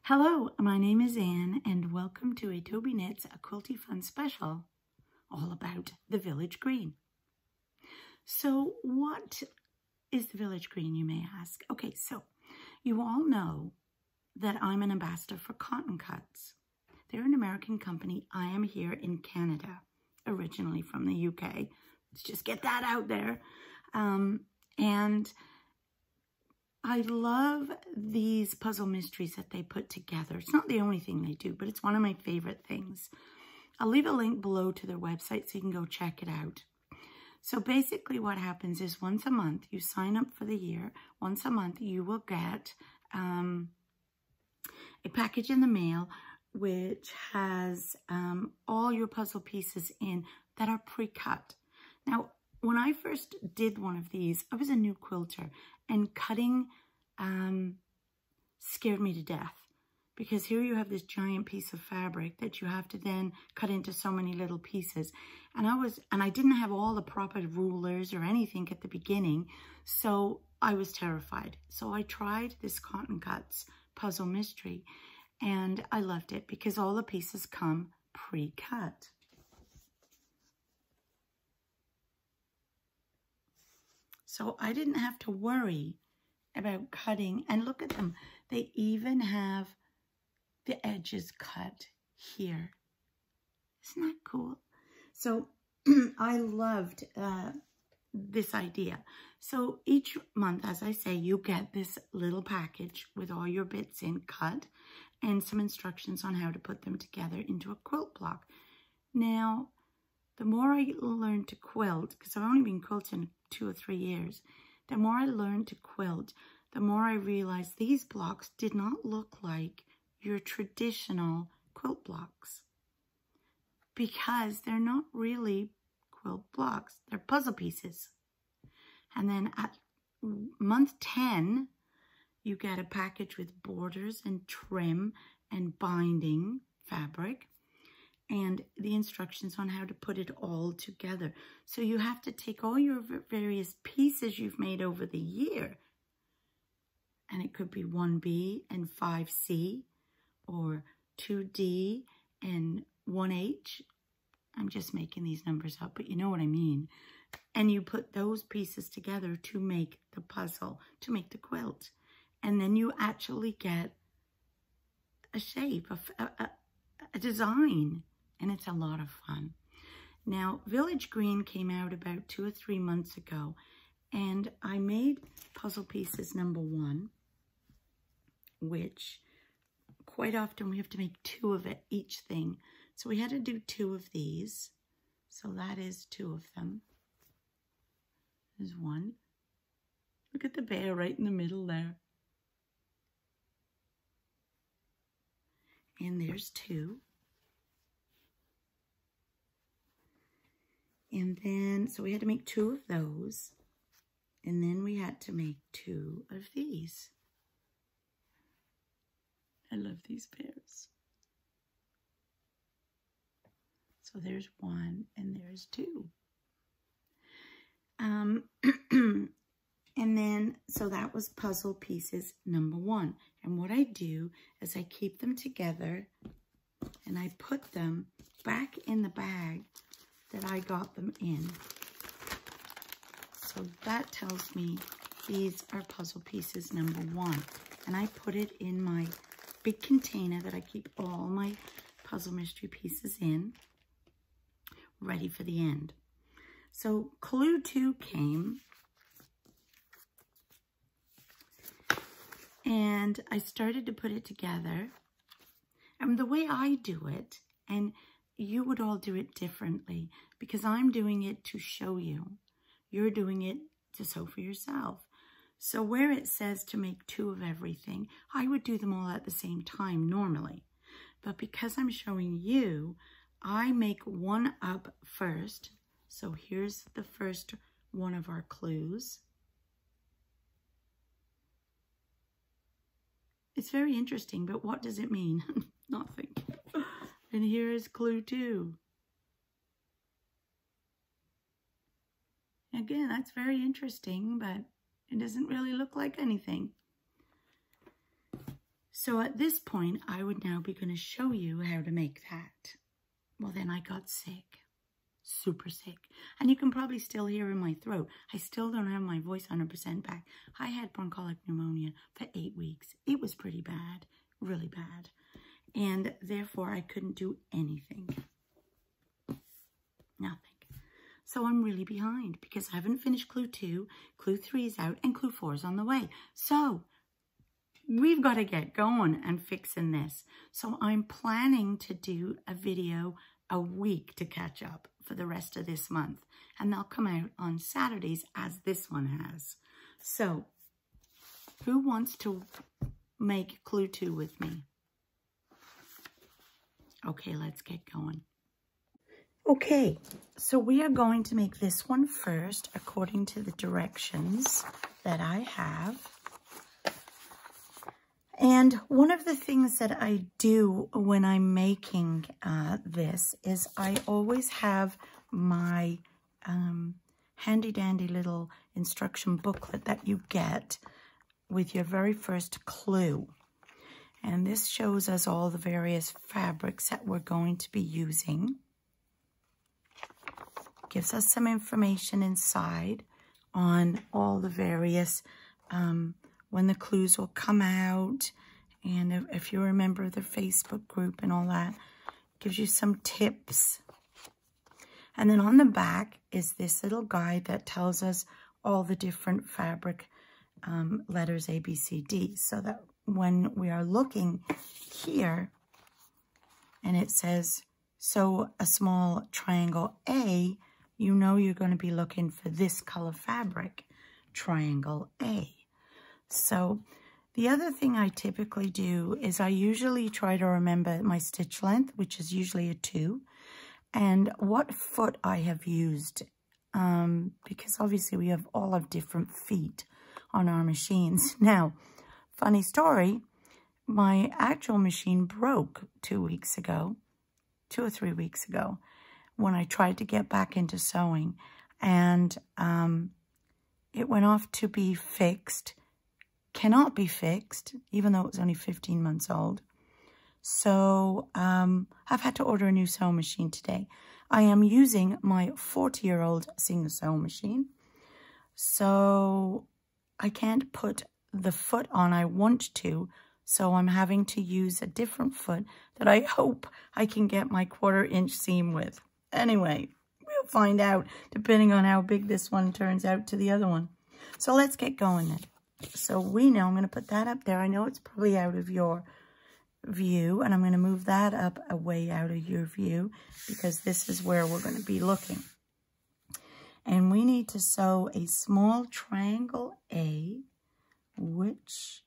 Hello, my name is Anne and welcome to a Tobyknits, a Quilty Fun special all about the village green. So what is the village green, you may ask? Okay, so you all know that I'm an ambassador for Tobyknits. They're an American company. I am here in Canada, originally from the UK. Let's just get that out there. And I love these puzzle mysteries that they put together. It's not the only thing they do, but it's one of my favorite things. I'll leave a link below to their website so you can go check it out. So basically what happens is once a month, you sign up for the year. Once a month, you will get a package in the mail which has all your puzzle pieces in that are pre-cut. Now, when I first did one of these, I was a new quilter, and cutting scared me to death, because here you have this giant piece of fabric that you have to then cut into so many little pieces. And I didn't have all the proper rulers or anything at the beginning, so I was terrified. So I tried this Tobyknits puzzle mystery, and I loved it because all the pieces come pre-cut. So I didn't have to worry about cutting. And look at them. They even have the edges cut here. Isn't that cool? So I loved this idea. So each month, as I say, you get this little package with all your bits in cut and some instructions on how to put them together into a quilt block. Now, the more I learned to quilt, because I've only been quilting 2 or 3 years, the more I learned to quilt, the more I realized these blocks did not look like your traditional quilt blocks, because they're not really quilt blocks, they're puzzle pieces. And then at month 10, you get a package with borders and trim and binding fabric, and the instructions on how to put it all together. So you have to take all your various pieces you've made over the year, and it could be 1B and 5C, or 2D and 1H. I'm just making these numbers up, but you know what I mean. And you put those pieces together to make the puzzle, to make the quilt. And then you actually get a shape, a design. And it's a lot of fun. Now, Village Green came out about 2 or 3 months ago, and I made puzzle pieces number 1, which quite often we have to make 2 of it, each thing. So we had to do 2 of these. So that is 2 of them. There's 1. Look at the bear right in the middle there. And there's 2. And then, so we had to make 2 of those. And then we had to make 2 of these. I love these pairs. So there's 1 and there's 2. And then, so that was puzzle pieces number 1. And what I do is I keep them together and I put them back in the bag that I got them in. So that tells me these are puzzle pieces number 1. And I put it in my big container that I keep all my puzzle mystery pieces in, ready for the end. So clue 2 came, and I started to put it together. And the way I do it, and you would all do it differently, because I'm doing it to show you. You're doing it to sew for yourself. So where it says to make 2 of everything, I would do them all at the same time normally. But because I'm showing you, I make 1 up first. So here's the first one of our clues. It's very interesting, but what does it mean? Nothing. And here is clue 2. Again, that's very interesting, but it doesn't really look like anything. So at this point, I would now be going to show you how to make that. Well, then I got sick, super sick. And you can probably still hear in my throat. I still don't have my voice 100% back. I had bronchiolic pneumonia for 8 weeks. It was pretty bad, really bad. And therefore, I couldn't do anything. Nothing. So I'm really behind because I haven't finished clue 2, clue 3 is out, and clue 4 is on the way. So we've got to get going and fixing this. So I'm planning to do a video a week to catch up for the rest of this month. And they'll come out on Saturdays as this one has. So who wants to make clue 2 with me? Okay, let's get going. Okay, so we are going to make this one first according to the directions that I have. And one of the things that I do when I'm making this is I always have my handy dandy little instruction booklet that you get with your very first clue. And this shows us all the various fabrics that we're going to be using. Gives us some information inside on all the various, when the clues will come out. And if you remember the Facebook group and all that, gives you some tips. And then on the back is this little guide that tells us all the different fabric letters A, B, C, D. So that when we are looking here and it says, sew a small triangle A, you know you're going to be looking for this color fabric, triangle A. So the other thing I typically do is I usually try to remember my stitch length, which is usually a 2, and what foot I have used, because obviously we all have different feet on our machines. Now, funny story, my actual machine broke 2 weeks ago, 2 or 3 weeks ago, when I tried to get back into sewing, and it went off to be fixed. Cannot be fixed, even though it was only 15 months old. So I've had to order a new sewing machine today. I am using my 40-year-old Singer sewing machine, so I can't put the foot on I want to, so I'm having to use a different foot that I hope I can get my 1/4-inch seam with. Anyway, we'll find out depending on how big this one turns out to the other one. So let's get going then. So we know I'm going to put that up there. I know it's probably out of your view, and I'm going to move that up away out of your view because this is where we're going to be looking. And we need to sew a small triangle A, which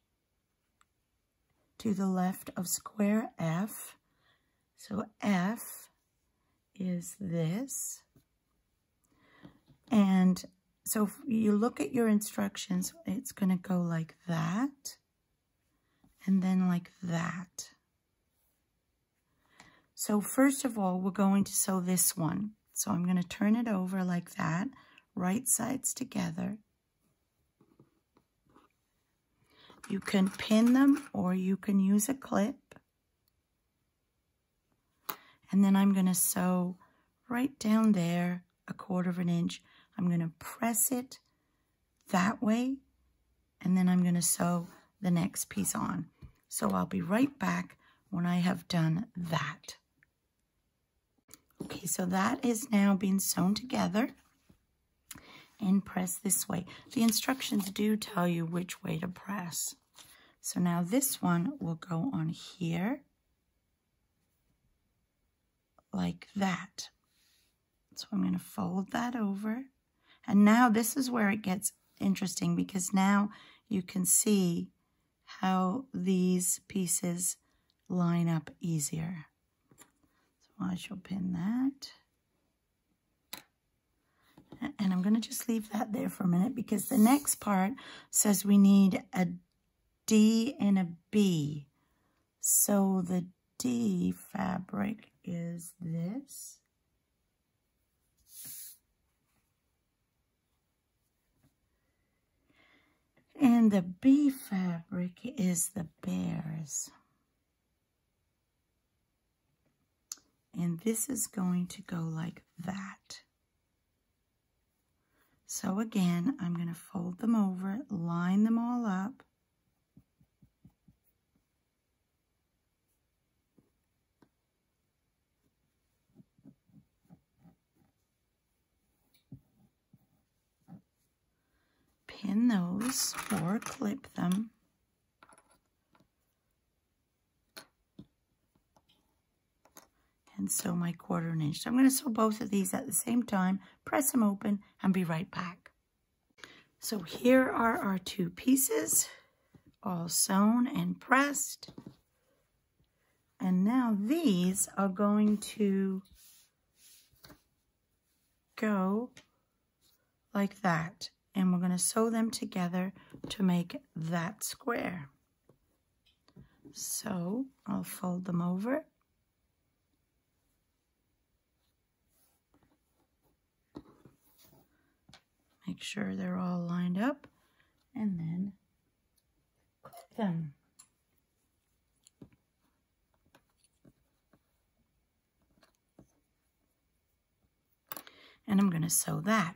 to the left of square F. So F is this. And so if you look at your instructions, it's going to go like that and then like that. So first of all, we're going to sew this one. So I'm going to turn it over like that, right sides together. You can pin them or you can use a clip. And then I'm going to sew right down there, 1/4 inch. I'm going to press it that way, and then I'm going to sew the next piece on. So I'll be right back when I have done that. Okay, so that is now being sewn together and press this way. The instructions do tell you which way to press. So now this one will go on here like that. So I'm going to fold that over. And now this is where it gets interesting because now you can see how these pieces line up easier. So I shall pin that. And I'm going to just leave that there for a minute because the next part says we need a D and a B. So the D fabric is this. And the B fabric is the bears. And this is going to go like that. So again, I'm going to fold them over, line them all up. Pin those or clip them. And sew my 1/4 inch. So I'm going to sew both of these at the same time, press them open, and be right back. So here are our 2 pieces, all sewn and pressed. And now these are going to go like that. And we're going to sew them together to make that square. So I'll fold them over. Make sure they're all lined up, and then clip them. And I'm going to sew that.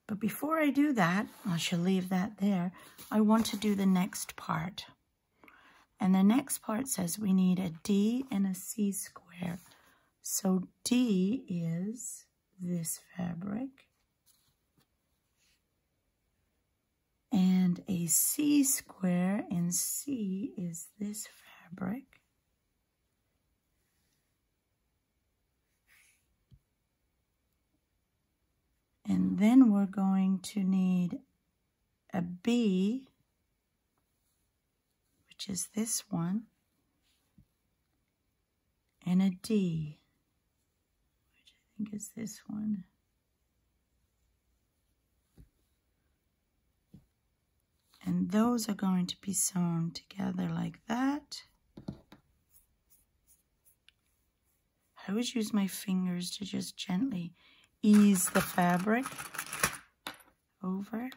But before I do that, I shall leave that there. I want to do the next part. And the next part says we need a D and a C square. So D is this fabric. And a C square, and C is this fabric. And then we're going to need a B, which is this one, and a D, which I think is this one. And those are going to be sewn together like that. I always use my fingers to just gently ease the fabric over.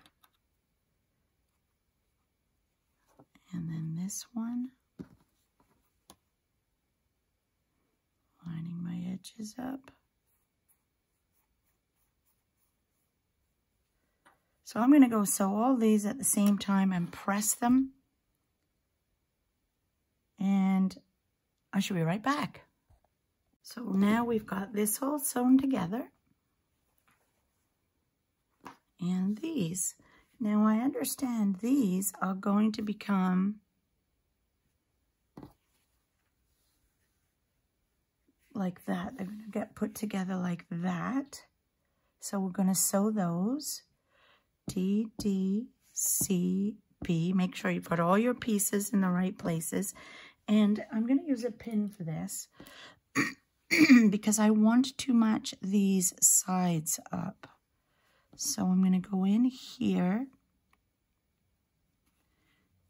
And then this one, lining my edges up. So I'm going to go sew all these at the same time and press them. And I shall be right back. So now we've got this all sewn together. And these. Now I understand these are going to become like that. They're going to get put together like that. So we're going to sew those. D, D, C, B. Make sure you put all your pieces in the right places. And I'm going to use a pin for this because I want to match these sides up. So I'm going to go in here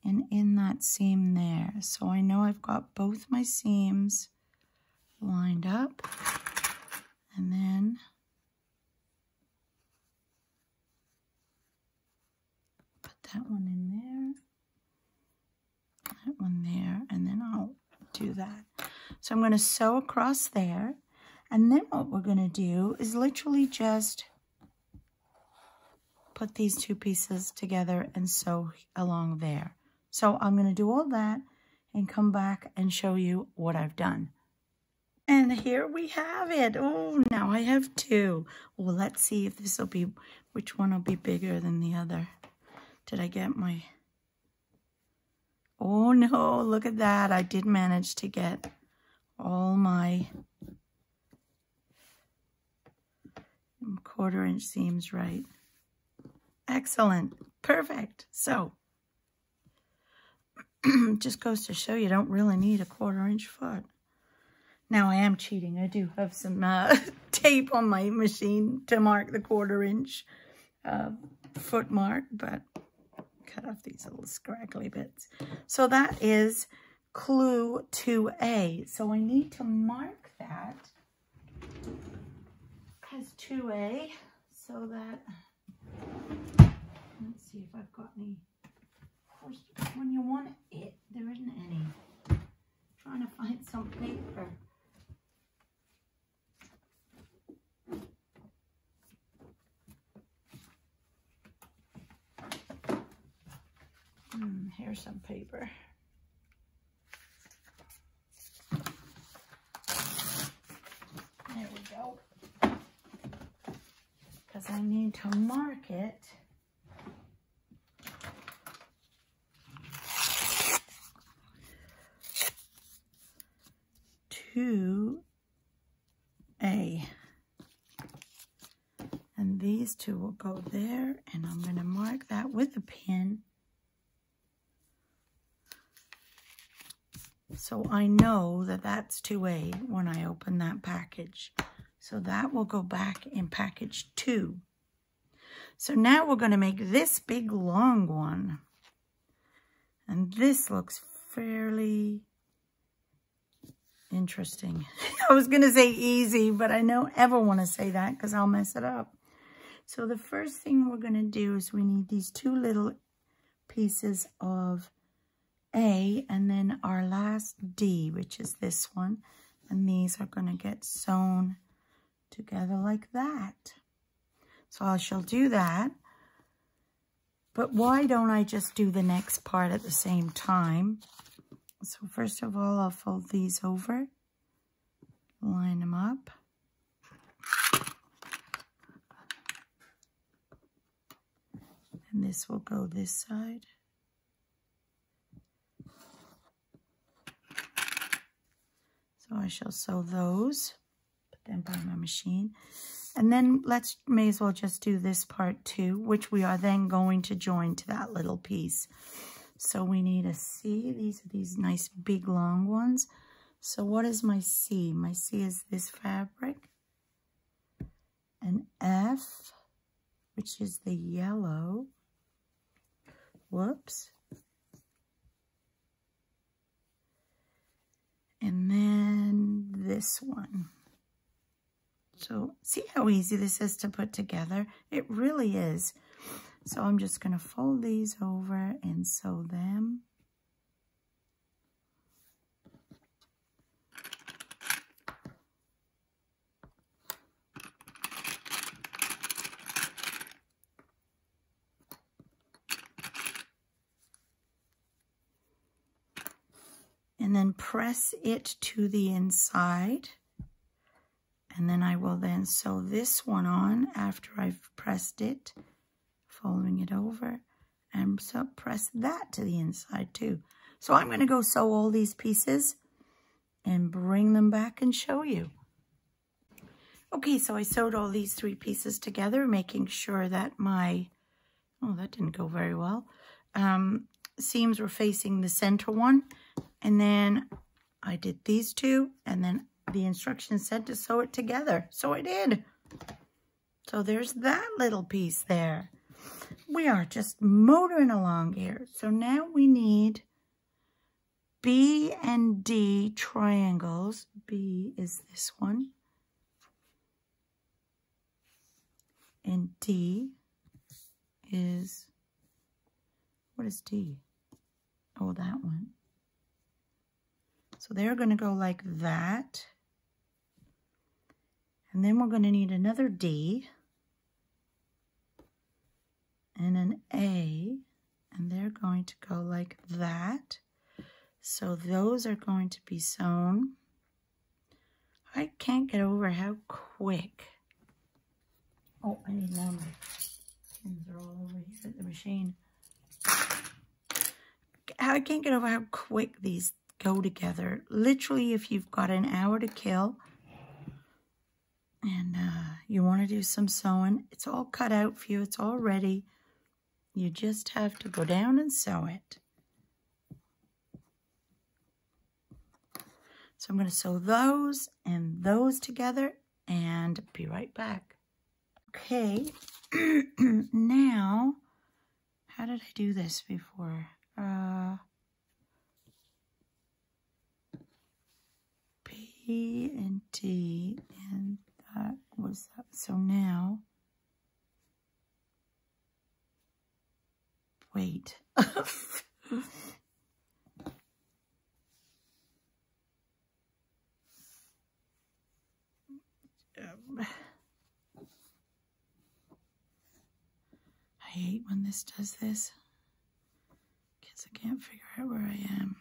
and in that seam there. So I know I've got both my seams lined up. And then put that one in there, that one there, and then I'll do that. So I'm going to sew across there. And then what we're going to do is literally just put these 2 pieces together and sew along there. So I'm going to do all that and come back and show you what I've done. And here we have it. Oh, now I have 2. Well, let's see if this will be, which one will be bigger than the other. Did I get my... Oh no, look at that. I did manage to get all my 1/4 inch seams right. Excellent. Perfect. So, just goes to show you don't really need a 1/4 inch foot. Now I am cheating. I do have some tape on my machine to mark the 1/4 inch foot mark, but cut off these little scraggly bits. So that is clue 2A. So I need to mark that as 2A so that, let's see if I've got any course, when you want it, there isn't any. I'm trying to find some paper. Here's some paper. There we go. Because I need to mark it. To A. And these two will go there, and I'm going to mark that with a pin. So I know that that's 2A when I open that package. So that will go back in package 2. So now we're going to make this big long one. And this looks fairly interesting. I was going to say easy, but I don't ever want to say that because I'll mess it up. So the first thing we're going to do is we need these two little pieces of A and then our last D, which is this one. And these are going to get sewn together like that. So I shall do that. But why don't I just do the next part at the same time? So first of all, I'll fold these over, line them up. And this will go this side. So I shall sew those, put them by my machine. And then may as well just do this part too, which we are then going to join to that little piece. So we need a C. These are these nice big long ones. So what is my C? My C is this fabric. An F, which is the yellow. Whoops. And then this one. So see how easy this is to put together? It really is. So I'm just going to fold these over and sew them. And then press it to the inside. And then I will then sew this one on after I've pressed it, folding it over, and so press that to the inside too. So I'm going to go sew all these pieces and bring them back and show you. Okay, so I sewed all these 3 pieces together, making sure that my, oh, that didn't go very well, seams were facing the center one. And then I did these 2, and then the instructions said to sew it together. So I did. So there's that little piece there. We are just motoring along here. So now we need B and D triangles. B is this one. And D is, what is D? Oh, that one. So they're going to go like that. And then we're going to need another D and an A, and they're going to go like that. So those are going to be sewn. I can't get over how quick. Oh, I need more. Things are all over here at the machine. I can't get over how quick these go together. Literally, if you've got an hour to kill, and you want to do some sewing, it's all cut out for you. It's all ready. You just have to go down and sew it. So I'm going to sew those and those together and be right back. Okay, now, how did I do this before? P and T, and that was that. So now, wait. I hate when this does this, because I can't figure out where I am.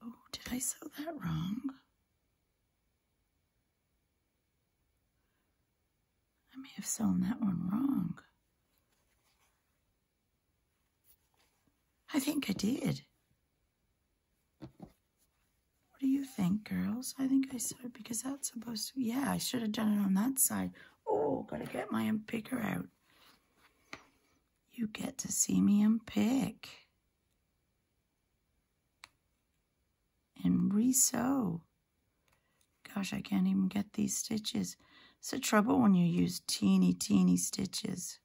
Oh, did I sew that wrong? I may have sewn that one wrong. I think I did. What do you think, girls? I think I sewed because that's supposed to... Yeah, I should have done it on that side. Oh, gotta get my unpicker out. You get to see me unpick. And re-sew. Gosh, I can't even get these stitches. It's the trouble when you use teeny stitches.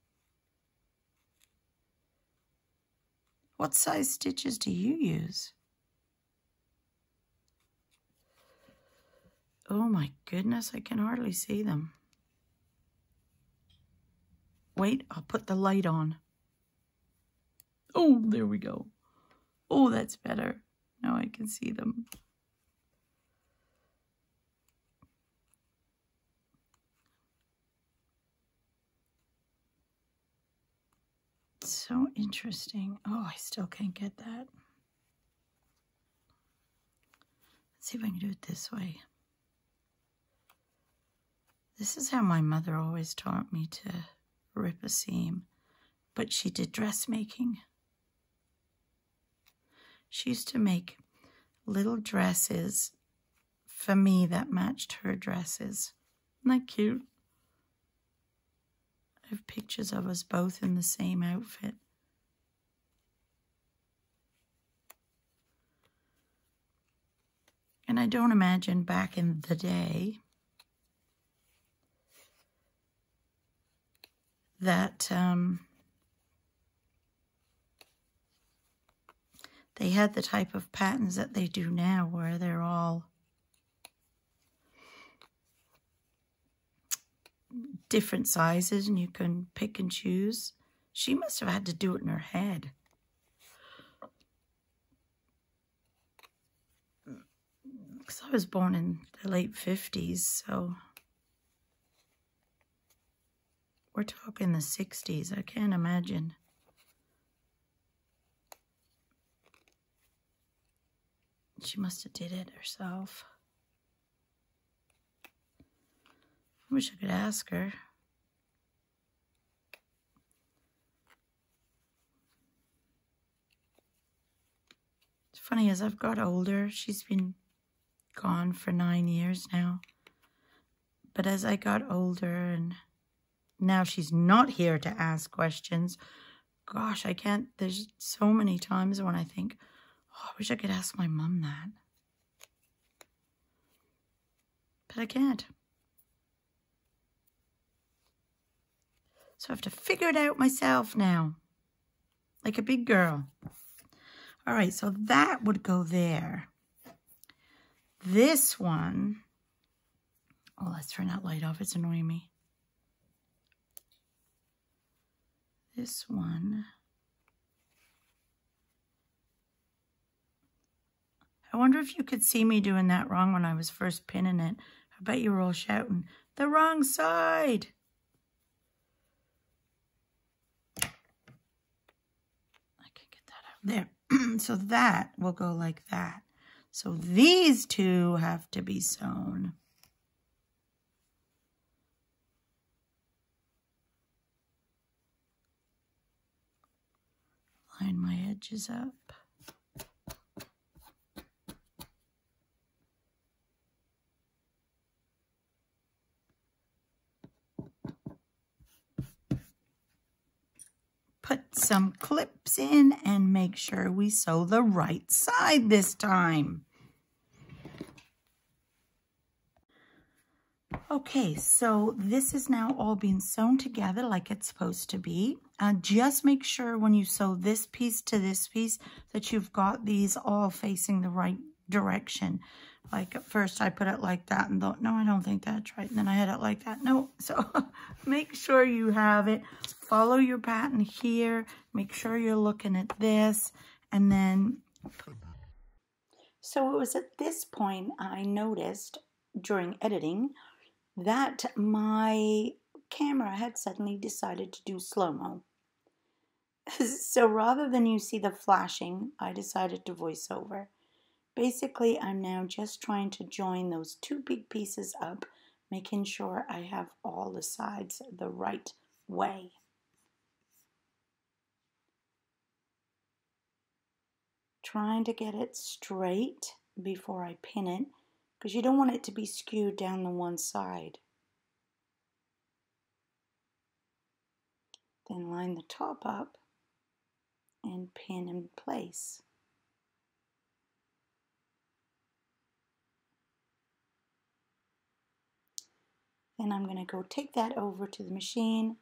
What size stitches do you use? Oh my goodness, I can hardly see them. Wait, I'll put the light on. Oh, there we go. Oh, that's better. Now I can see them. So interesting. Oh, I still can't get that. Let's see if I can do it this way. This is how my mother always taught me to rip a seam, but she did dressmaking. She used to make little dresses for me that matched her dresses. Isn't that cute? I have pictures of us both in the same outfit. And I don't imagine back in the day that they had the type of patterns that they do now, where they're all different sizes and you can pick and choose. She must have had to do it in her head. Because I was born in the late 50s, so we're talking the 60s. I can't imagine. She must have did it herself. I wish I could ask her. It's funny, as I've got older, she's been gone for 9 years now. But as I got older and now she's not here to ask questions, gosh, I can't, there's so many times when I think, oh, I wish I could ask my mum that. But I can't. So I have to figure it out myself now, like a big girl. All right, so that would go there. This one, oh, let's turn that light off. It's annoying me. This one, I wonder if you could see me doing that wrong when I was first pinning it. I bet you were all shouting, the wrong side. There. So that will go like that. So these two have to be sewn. Line my edges up. Put some clips in and make sure we sew the right side this time. Okay, so this is now all being sewn together like it's supposed to be. Just make sure when you sew this piece to this piece that you've got these all facing the right direction. Like at first I put it like that and thought, no, I don't think that's right. And then I had it like that. No, so make sure you have it. Follow your pattern here. Make sure you're looking at this. And then So it was at this point I noticed during editing that my camera had suddenly decided to do slow-mo. So rather than you see the flashing, I decided to voice over. Basically, I'm now just trying to join those two big pieces up, making sure I have all the sides the right way. Trying to get it straight before I pin it, because you don't want it to be skewed down the one side. Then line the top up and pin in place. Then I'm going to go take that over to the machine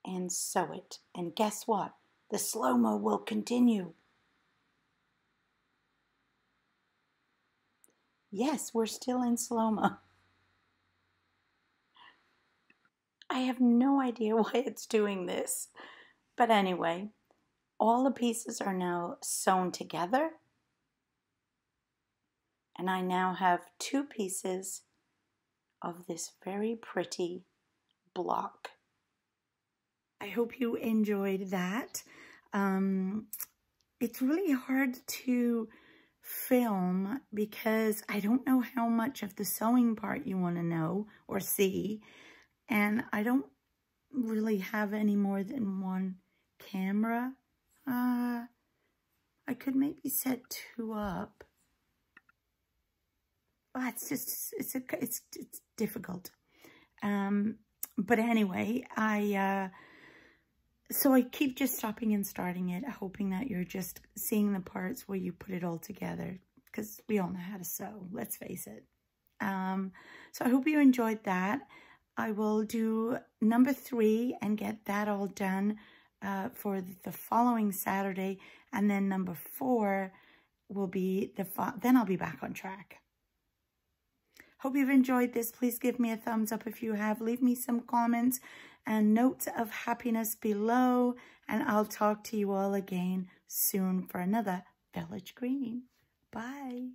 and sew it. And guess what? The slow-mo will continue. Yes, we're still in slow-mo. I have no idea why it's doing this. But anyway, all the pieces are now sewn together. And I now have two pieces of this very pretty block. I hope you enjoyed that. It's really hard to film because I don't know how much of the sewing part you want to know or see, and I don't really have any more than one camera. I could maybe set two up. Well, it's difficult. But anyway, so I keep just stopping and starting it, hoping that you're just seeing the parts where you put it all together, because we all know how to sew, let's face it. So I hope you enjoyed that. I will do number 3 and get that all done for the following Saturday, and then number 4 will be then I'll be back on track. Hope you've enjoyed this. Please give me a thumbs up if you have. Leave me some comments and notes of happiness below, and I'll talk to you all again soon for another Village Green. Bye.